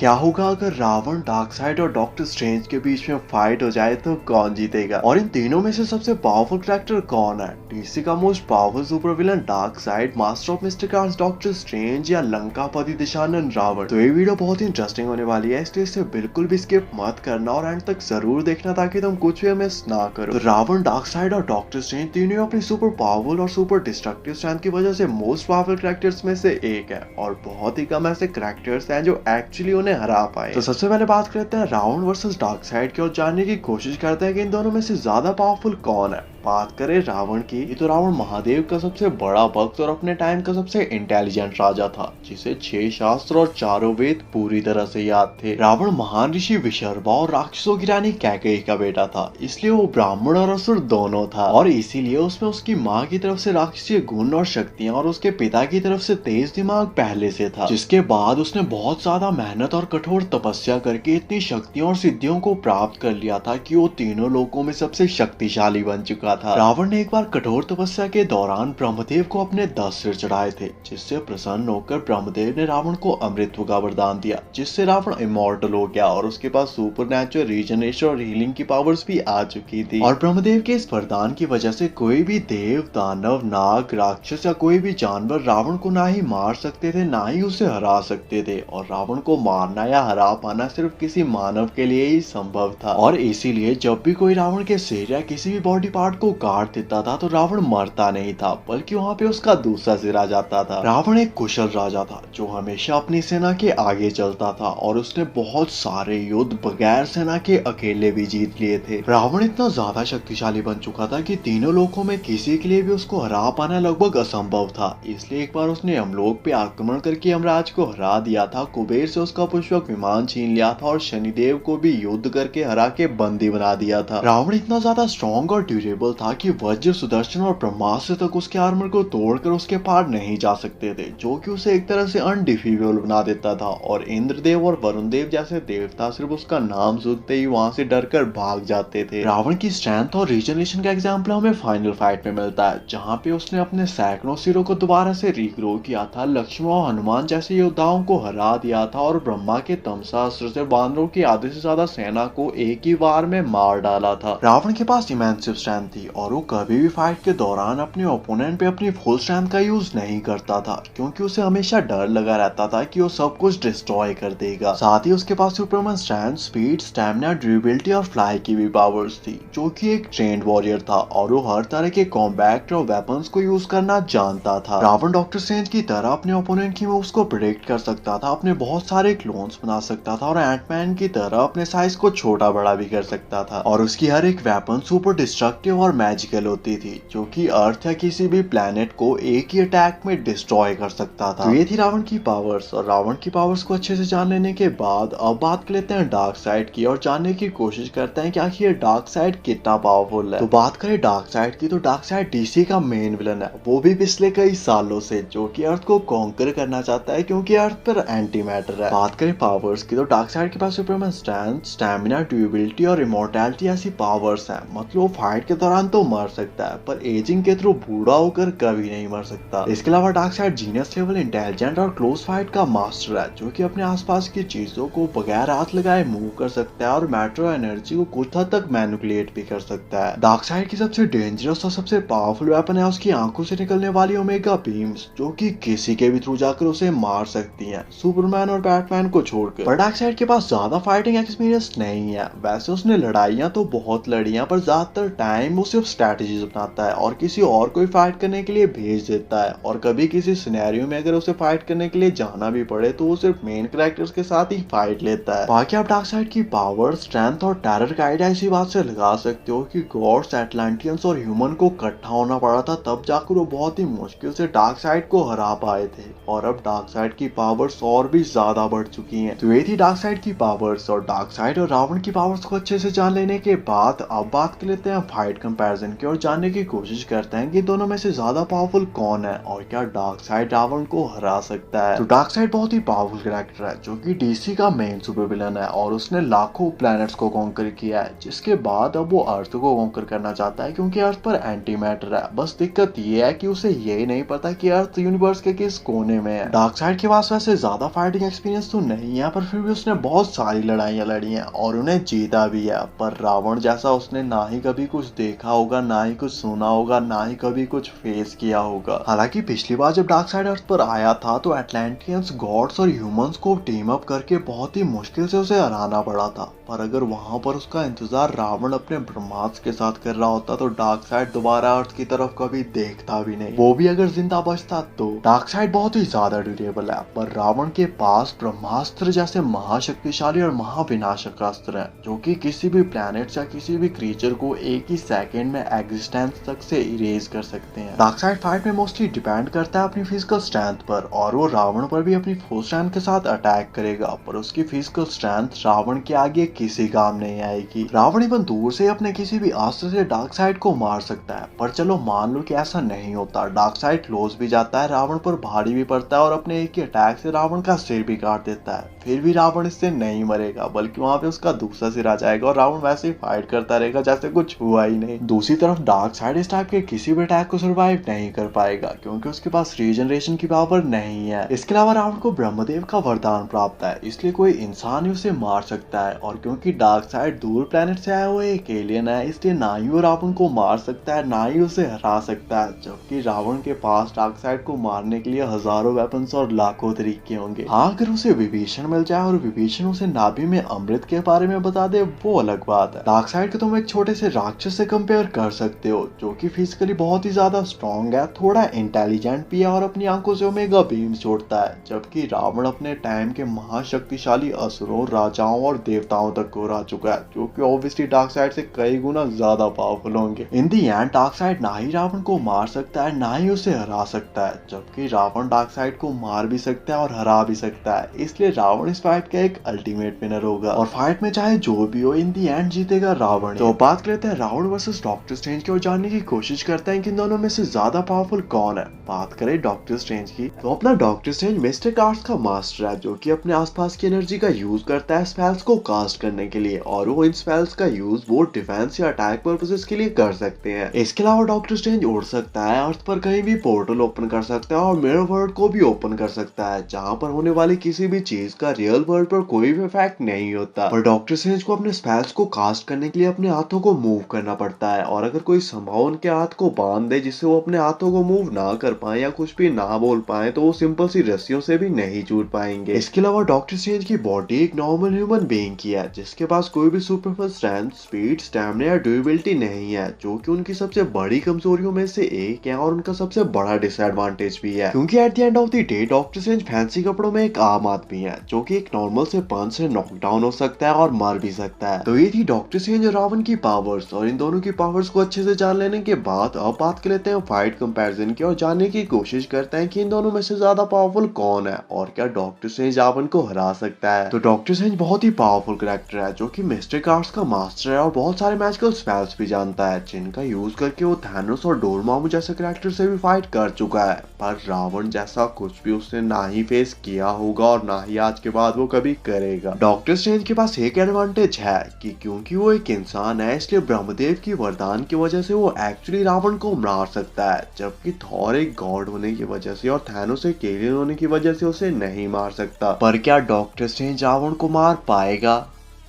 क्या होगा अगर रावण, डार्कसाइड और डॉक्टर स्ट्रेंज के बीच में फाइट हो जाए तो कौन जीतेगा? और इन तीनों में से सबसे पावरफुल कैरेक्टर कौन है? डीसी का most powerful super villain dark side, master of mistake doctor strange या लंकापति दिशानन रावण? तो ये वीडियो बहुत ही इंटरेस्टिंग होने वाली है, इसलिए इसे बिल्कुल भी स्किप मत करना और एंड तक जरूर देखना ताकि तुम कुछ भी मिस ना करो। तो रावण, डार्कसाइड और डॉक्टर स्ट्रेंज तीनों अपनी सुपर पावरफुल और सुपर डिस्ट्रक्टिव स्ट्रेंथ की वजह से मोस्ट पावरफुल कैरेक्टर्स में से एक है और बहुत ही कम ऐसे कैरेक्टर्स हैं जो एक्चुअली उन्हें हरा पाए। तो सबसे पहले बात करते हैं रावण वर्सेस डार्कसाइड की और जानने की कोशिश करते हैं कि इन दोनों में से ज्यादा पावरफुल कौन है। बात करें रावण की, तो रावण महादेव का सबसे बड़ा भक्त और अपने टाइम का सबसे इंटेलिजेंट राजा था, जिसे 6 शास्त्र और चारों वेद पूरी तरह से याद थे। रावण महान ऋषि विशर्वा और राक्षसों की रानी कैकेयी का बेटा था, इसलिए वो ब्राह्मण और असुर दोनों था और इसीलिए उसमें उसकी माँ की तरफ से राक्षसीय गुण और शक्तियां और उसके पिता की तरफ से तेज दिमाग पहले से था, जिसके बाद उसने बहुत ज्यादा मेहनत और कठोर तपस्या करके इतनी शक्तियों और सिद्धियों को प्राप्त कर लिया था कि वो तीनों लोकों में सबसे शक्तिशाली बन चुका था। रावण ने एक बार कठोर तपस्या के दौरान ब्रह्मदेव को अपने 10 सिर चढ़ाए थे, जिससे प्रसन्न होकर ब्रह्मदेव ने रावण को अमृतत्व का वरदान दिया, जिससे रावण इमॉर्टल हो गया और उसके पास सुपर नेचुरल रीजनरेशन और हीलिंग की पावर्स भी आ चुकी थी। और ब्रह्मदेव के इस वरदान की वजह से कोई भी देव, दानव, नाग, राक्षस या कोई भी जानवर रावण को ना ही मार सकते थे ना ही उसे हरा सकते थे। और रावण को मारना या हरा पाना सिर्फ किसी मानव के लिए ही संभव था और इसीलिए जब भी कोई रावण के सिर या किसी भी बॉडी पार्ट को काट देता था तो रावण मरता नहीं था, बल्कि वहाँ पे उसका दूसरा सिर आ जाता था। रावण एक कुशल राजा था जो हमेशा अपनी सेना के आगे चलता था और उसने बहुत सारे युद्ध बगैर सेना के अकेले भी जीत लिए थे। रावण इतना ज्यादा शक्तिशाली बन चुका था कि तीनों लोकों में किसी के लिए भी उसको हरा पाना लगभग असंभव था, इसलिए एक बार उसने यमलोक पे आक्रमण करके यमराज को हरा दिया था, कुबेर से उसका पुष्पक विमान छीन लिया था और शनिदेव को भी युद्ध करके हरा के बंदी बना दिया था। रावण इतना ज्यादा स्ट्रॉन्ग और ड्यूरेबल था कि वज्र, सुदर्शन और ब्रह्मास्त्र तक उसके आर्मर को तोड़कर उसके पार नहीं जा सकते थे, जो कि उसे एक तरह से अनडिफीटेबल बना देता था। और इंद्रदेव और वरुण देव जैसे देवता सिर्फ उसका नाम सुनते ही वहां से डरकर भाग जाते थे। रावण की स्ट्रेंथ और रीजनरेशन का एग्जाम्पल हमें फाइनल फाइट में मिलता है, जहाँ पे उसने अपने सैकड़ों सिरों को दोबारा से रिग्रो किया था, लक्ष्मण और हनुमान जैसे योद्धाओं को हरा दिया था और ब्रह्मा के तमसा अस्त्र से बानरों की आधे से ज्यादा सेना को एक ही बार में मार डाला था। रावण के पास इमेंसिव स्ट्रेंथ थी और वो कभी भी फाइट के दौरान अपने ओपोनेंट पे अपनी फुल स्ट्रेंथ का यूज नहीं करता था, क्योंकि उसे हमेशा डर लगा रहता था कि वो सब कुछ डिस्ट्रॉय कर देगा। साथ ही उसके पास Superman strength, speed, stamina, durability और फ्लाई की भी पावर्स थी, जो कि एक ट्रेंड वॉरियर था और वो हर तरह के कॉम्बैट और वेपन्स को यूज करना जानता था। रावण डॉक्टर स्ट्रेंज की तरह अपने ओपोनेंट की मूव्स को प्रेडिक्ट कर सकता था, अपने बहुत सारे क्लोन्स बना सकता था और एंटमैन की तरह अपने साइज को छोटा बड़ा भी कर सकता था। और उसकी हर एक वेपन सुपर डिस्ट्रक्टिव और मैजिकल होती थी, जो कि अर्थ या किसी भी प्लेनेट को एक ही अटैक में डिस्ट्रॉय कर सकता था। तो ये थी रावण की पावर्स। और रावण की पावर्स को अच्छे से जान लेने के बाद अब बात कर लेते हैं डार्क साइड की और जानने की कोशिश करते हैं कि आखिर ये डार्क साइड कितना पावरफुल है। तो बात करें डार्क साइड की, तो डार्क साइड डीसी का मेन विलन है, वो भी पिछले कई सालों से, जो कि अर्थ को कॉन्कर करना चाहता है क्योंकि अर्थ पर एंटी मैटर है। बात करें पावर्स की, तो डार्क साइड के पास सुपरमैन स्ट्रेंथ, स्टैमिना, ड्यूरेबिलिटी और इमॉर्टैलिटी ऐसी पावर्स हैं। मतलब वो फाइट के दौरान तो मर सकता है पर एजिंग के थ्रू बूढ़ा होकर कभी नहीं मर सकता। इसके अलावा dark side genius level intelligent और क्लोज फाइट का मास्टर है, जो कि अपने आसपास की चीजों को बगैर हाथ लगाए मूव कर सकता है और मैटर और एनर्जी को कुछ हद तक मैनिपुलेट भी कर सकता है। डार्क साइड की सबसे डेंजरस और सबसे पावरफुल वेपन है उसकी आंखों से निकलने वाली ओमेगा बीम्स, जो कि किसी के भी थ्रू जाकर उसे मार सकती हैं, सुपरमैन और बैटमैन को छोड़कर। पर डार्क साइड के पास ज्यादा फाइटिंग एक्सपीरियंस नहीं है। वैसे उसने लड़ाइयां तो बहुत लड़ी हैं, पर ज्यादातर टाइम वो सिर्फ स्ट्रैटेजीज अपनाता है और किसी और को फाइट करने के लिए भेज देता है। और कभी किसी सिनेरियो में अगर उसे फाइट करने के लिए जाना भी पड़े तो वो सिर्फ मेन कैरेक्टर्स के साथ ही फाइट लेता है। बाकी आप डार्क साइड की पावर, स्ट्रेंथ और टेरर का आइडिया इसी बात से लगा सकते हो कि गॉड्स, एटलांटियंस और ह्यूमन को इकट्ठा होना पड़ा था, तब जाकर वो बहुत ही मुश्किल से डार्क साइड को हरा पाए थे। और अब डार्क साइड की पावर्स और भी ज्यादा बढ़ चुकी हैं। तो ये थी डार्क साइड की पावर्स। और डार्क साइड और रावण की पावर्स को अच्छे से जान लेने के बाद अब बात कर लेते हैं फाइट कंपैरिजन की और जानने की कोशिश करते हैं कि दोनों में से ज्यादा पावरफुल कौन है और क्या डार्कसाइड रावण को हरा सकता है। तो डार्कसाइड बहुत ही पावरफुल कैरेक्टर है जो कि डीसी का मेन सुपर विलन है और उसने लाखों प्लैनेट्स को कॉन्कर किया है, जिसके बाद अब वो अर्थ को कॉन्कर करना चाहता है क्योंकि अर्थ पर एंटी मैटर है। बस दिक्कत ये है कि उसे यही नहीं पता कि अर्थ यूनिवर्स के किस कोने में है। डार्कसाइड के पास वैसे ज्यादा फाइटिंग एक्सपीरियंस तो नहीं है, पर फिर भी उसने बहुत सारी लड़ाइयां लड़ी हैं और उन्हें जीता भी है। पर रावण जैसा उसने ना ही कभी कुछ देखा होगा, ना ही कुछ सुना होगा, ना ही कभी कुछ फेस किया होगा। हालांकि पिछली बार जब डार्कसाइड अर्थ पर आया था तो एटलांटियंस, गॉड्स और ह्यूमंस को टीम अप करके बहुत ही मुश्किल से उसे हराना पड़ा था। पर अगर वहां पर उसका इंतजार रावण अपने ब्रह्मास्त्र के साथ कर रहा होता तो डार्कसाइड दोबारा अर्थ की तरफ कभी देखता भी नहीं, वो भी अगर जिंदा बचता तो। डार्कसाइड बहुत ही ज्यादा ड्यूरेबल है, पर रावण के पास ब्रह्मास्त्र जैसे महाशक्तिशाली और महाविनाशक अस्त्र है जो कि किसी भी प्लैनेट या किसी भी क्रीचर को एक ही सेकंड में एग्जिस्टेंस तक से इरेज कर सकते हैं। डार्कसाइड फाइट में मोस्टली डिपेंड करता है अपनी फिजिकल स्ट्रेंथ पर, और वो रावण पर भी अपनी फुल स्ट्रेंथ के साथ अटैक करेगा, पर उसकी फिजिकल स्ट्रेंथ रावण के आगे किसी काम नहीं आएगी। रावण इवन दूर से अपने किसी भी अस्त्र से डार्कसाइड को मार सकता है, पर चलो मान लो कि ऐसा नहीं होता। डार्कसाइड क्लोज भी जाता है, रावण पर भारी भी पड़ता है और अपने एक ही अटैक से रावण का सिर भी काट देता है। फिर भी रावण इससे नहीं मरेगा, बल्कि वहां पे उसका दूसरा सिर आ जाएगा और रावण वैसे ही फाइट करता रहेगा जैसे कुछ हुआ ही नहीं। दूसरी तरफ डार्कसाइड इस टाइप के किसी भी अटैक को सर्वाइव नहीं कर पाएगा क्योंकि उसके पास रीजनरेशन की पावर नहीं है। इसके अलावा रावण को ब्रह्मदेव का वरदान प्राप्त है, इसलिए कोई इंसान ही उसे मार सकता है। और क्योंकि डार्कसाइड दूर प्लेनेट से आया हुआ एक एलियन है, इसलिए ना ही वो रावण को मार सकता है ना ही उसे हरा सकता है। जबकि रावण के पास डार्कसाइड को मारने के लिए हजारों वेपन्स और लाखों तरीके होंगे। हाँ, अगर उसे विभीषण मिल जाए और विभीषण उसे नाभि में अमृत के बारे में बता दे वो अलग बात है। डार्कसाइड को तुम एक छोटे से राक्षस से कंपेयर कर सकते हो जो कि फिजिकली बहुत ही ज्यादा स्ट्रॉन्ग है, थोड़ा इंटेलिजेंट भी है और अपनी आंखों से ओमेगा बीम छोड़ता है। जबकि रावण अपने टाइम के महाशक्तिशाली असुरों, राजाओं और देवताओं तक को हरा चुका है जो कि ऑब्वियसली डार्कसाइड से कई गुना ज्यादा पावरफुल होंगे। इन दी एंड डार्कसाइड ना ही रावण को मार सकता है ना ही उसे हरा सकता है, जबकि रावण डार्कसाइड को मार भी सकता है और हरा भी सकता है। इसलिए रावण इस फाइट का एक अल्टीमेट विनर होगा और फाइट में चाहे जो भी हो इन दी एंड जीतेगा रावण। तो बात करते हैं रावण वर्सेस डॉक्टर स्ट्रेंज की और जानने की कोशिश करते हैं कि इन दोनों में से ज्यादा पावरफुल कौन है। बात करें डॉक्टर स्ट्रेंज की तो अपना डॉक्टर स्ट्रेंज मिस्टिक आर्ट्स का मास्टर है जो कि अपने आसपास की एनर्जी का यूज करता है स्पेल्स को कास्ट करने के लिए, और वो इन स्पेल्स का यूज वो डिफेंस या अटैक पर्पसेस के लिए कर सकते हैं। इसके अलावा डॉक्टर स्ट्रेंज उड़ सकता है, अर्थ पर कहीं भी पोर्टल ओपन कर सकता है और मिरर वर्ल्ड को भी ओपन कर सकता है जहां पर होने वाली किसी भी चीज का रियल वर्ल्ड पर कोई भी इफेक्ट नहीं होता। पर डॉक्टर स्ट्रेंज को अपने स्पेल्स को कास्ट करने के लिए अपने हाथों को मूव करना पड़ता है, और अगर कोई संभव उनके हाथ को बांध दे जिससे वो अपने हाथों को मूव ना कर पाए या कुछ भी ना बोल पाए तो वो सिंपल सी रस्सियों से भी नहीं जुड़ पाएंगे। इसके अलावा डॉक्टर स्ट्रेंज की बॉडी एक नॉर्मल ह्यूमन बीइंग की है जिसके पास कोई भी सुपरफिशियल स्ट्रेंथ, स्पीड, स्टैमिना या ड्यूरेबिलिटी नहीं है जो कि उनकी सबसे बड़ी कमजोरियों में से एक है और उनका सबसे बड़ा डिसएडवांटेज भी है क्योंकि at the end of the day doctor strange fancy कपड़ों में एक आम आदमी है जो कि एक नॉर्मल से पंच से नॉकडाउन हो सकता है और मर भी सकता है। तो ये थी डॉक्टर स्ट्रेंज और रावण की पावर्स, और इन दोनों की पावर्स को अच्छे से जान लेने के बाद अब बात कर लेते हैं फाइट कंपैरिजन की और जानने की कोशिश करते हैं कि इन दोनों में से ज्यादा पावरफुल कौन है और क्या डॉक्टर स्ट्रेंज रावण को हरा सकता है। तो डॉक्टर स्ट्रेंज बहुत ही पावरफुल कैरेक्टर है जो कि मिस्टिक आर्ट्स का मास्टर है और बहुत सारे मैजिकल स्पेल्स भी जानता है जिनका यूज करके वो थैनोस और डोरमामू जैसे कैरेक्टर से भी फाइट कर चुका है। पर रावण जैसा कुछ भी उसने ना ही फेस किया होगा और ना ही आज के बाद वो कभी करेगा। डॉक्टर स्ट्रेंज के पास एक एडवांटेज है कि क्योंकि वो एक इंसान है इसलिए ब्रह्मदेव की वरदान की वजह से वो एक्चुअली रावण को मार सकता है, जबकि थॉर एक गॉड होने की वजह से और थैनोस एक एलियन होने की वजह से उसे नहीं मार सकता। पर क्या डॉक्टर स्ट्रेंज रावण को मार पाएगा?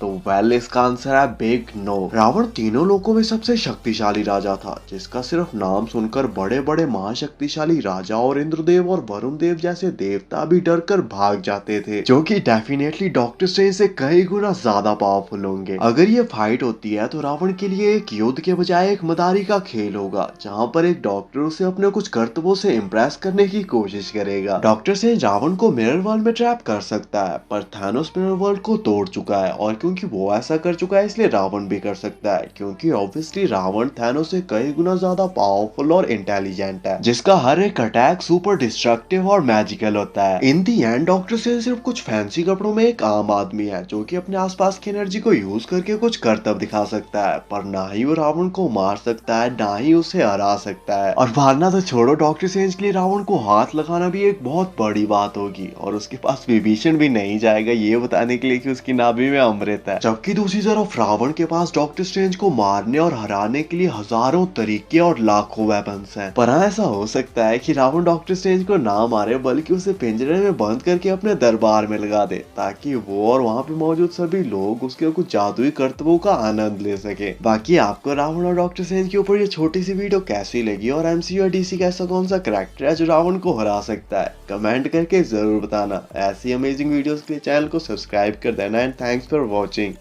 तो वेल इसका आंसर है बिग नो। रावण तीनों लोकों में सबसे शक्तिशाली राजा था जिसका सिर्फ नाम सुनकर बड़े बड़े महाशक्तिशाली राजा और इंद्रदेव और वरुण देव जैसे देवता भी डर कर भाग जाते थे, जो कि डेफिनेटली डॉक्टर स्ट्रेंज से कई गुना ज्यादा पावरफुल होंगे। अगर ये फाइट होती है तो रावण के लिए एक युद्ध के बजाय एक मदारी का खेल होगा जहाँ पर एक डॉक्टर उसे अपने कुछ कर्तव्यों से इम्प्रेस करने की कोशिश करेगा। डॉक्टर स्ट्रेंज रावण को मिरर वर्ल्ड में ट्रैप कर सकता है पर थैनोस मिरर वर्ल्ड को तोड़ चुका है, और क्योंकि वो ऐसा कर चुका है, इसलिए रावण भी कर सकता है, क्योंकि ऑब्वियसली रावण थैनोस से कई गुना ज्यादा पावरफुल और इंटेलिजेंट है, जिसका हर एक अटैक सुपर डिस्ट्रक्टिव और मैजिकल होता है। इन दी एंड डॉक्टर स्ट्रेंज सिर्फ कुछ फैंसी कपड़ों में एक आम आदमी है जो कि अपने आसपास की एनर्जी को यूज करके कुछ करतब दिखा सकता है, पर ना ही वो रावण को मार सकता है ना ही उसे हरा सकता है। और मारना तो छोड़ो, डॉक्टर स्ट्रेंज के लिए रावण को हाथ लगाना भी एक बहुत बड़ी बात होगी, और उसके पास विभीषण भी नहीं जाएगा ये बताने के लिए कि उसकी नाभि में अमृत है। जबकि दूसरी तरफ रावण के पास डॉक्टर स्ट्रेंज को मारने और हराने के लिए हजारों तरीके और लाखों वेपन्स हैं। पर हाँ, ऐसा हो सकता है कि रावण डॉक्टर स्ट्रेंज को ना मारे बल्कि उसे पिंजरे में बंद करके अपने दरबार में लगा दे, ताकि वो और वहां पे मौजूद सभी लोग उसके कुछ जादुई करतबों का आनंद ले सके। बाकी आपको रावण और डॉक्टर स्ट्रेंज के ऊपर ये छोटी सी वीडियो कैसी लगी, और एमसीयू या डीसी का ऐसा कौन सा कैरेक्टर है जो रावण को हरा सकता है, कमेंट करके जरूर बताना। ऐसी अमेजिंग वीडियोस के लिए चैनल को सब्सक्राइब कर देना। And thanks for watching.